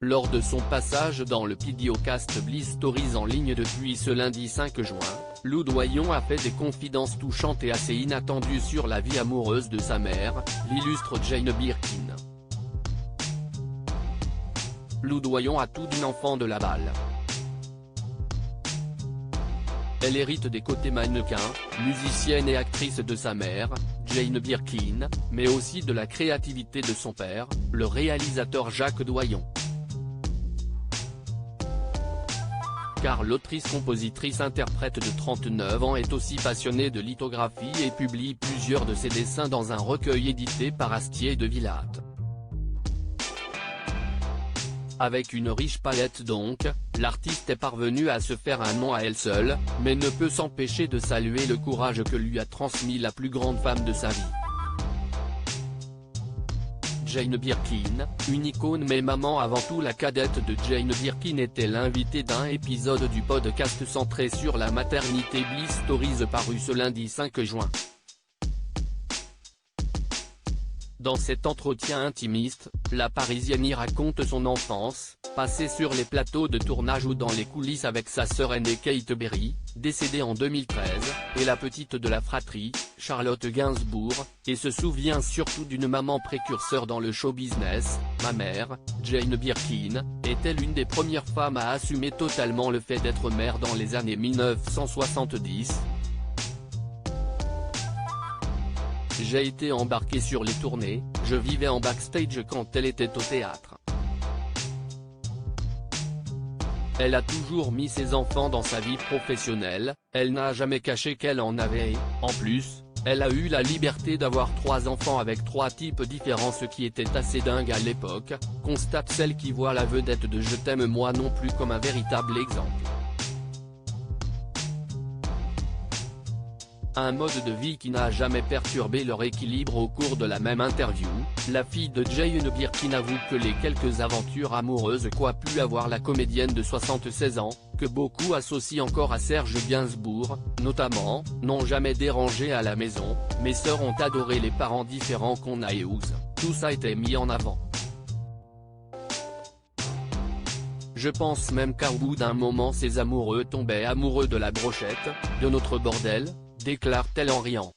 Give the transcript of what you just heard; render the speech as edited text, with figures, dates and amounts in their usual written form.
Lors de son passage dans le Videocast Bliss Stories en ligne depuis ce lundi 5 juin, Lou Doyon a fait des confidences touchantes et assez inattendues sur la vie amoureuse de sa mère, l'illustre Jane Birkin. Lou Doyon a tout d'une enfant de Laval. Elle hérite des côtés mannequin, musicienne et actrice de sa mère, Jane Birkin, mais aussi de la créativité de son père, le réalisateur Jacques Doyon. Car l'autrice-compositrice-interprète de 39 ans est aussi passionnée de lithographie et publie plusieurs de ses dessins dans un recueil édité par Astier de Villatte. Avec une riche palette donc, l'artiste est parvenue à se faire un nom à elle seule, mais ne peut s'empêcher de saluer le courage que lui a transmis la plus grande femme de sa vie. Jane Birkin, une icône mais maman avant tout, la cadette de Jane Birkin était l'invitée d'un épisode du podcast centré sur la maternité Bliss Stories paru ce lundi 5 juin. Dans cet entretien intimiste, la Parisienne y raconte son enfance, passée sur les plateaux de tournage ou dans les coulisses avec sa sœur aînée Kate Berry, décédée en 2013, et la petite de la fratrie, Charlotte Gainsbourg, et se souvient surtout d'une maman précurseur dans le show business. Ma mère, Jane Birkin, était l'une des premières femmes à assumer totalement le fait d'être mère dans les années 1970. J'ai été embarqué sur les tournées, je vivais en backstage quand elle était au théâtre. Elle a toujours mis ses enfants dans sa vie professionnelle, elle n'a jamais caché qu'elle en avait et, en plus, elle a eu la liberté d'avoir 3 enfants avec 3 types différents, ce qui était assez dingue à l'époque, constate celle qui voit la vedette de Je t'aime moi non plus comme un véritable exemple. Un mode de vie qui n'a jamais perturbé leur équilibre. Au cours de la même interview, la fille de Jane Birkin avoue que les quelques aventures amoureuses qu'a pu avoir la comédienne de 76 ans, que beaucoup associent encore à Serge Gainsbourg, notamment, n'ont jamais dérangé à la maison. Mes sœurs ont adoré les parents différents qu'on a et tout ça était mis en avant. Je pense même qu'au bout d'un moment ces amoureux tombaient amoureux de la brochette, de notre bordel, déclare-t-elle en riant.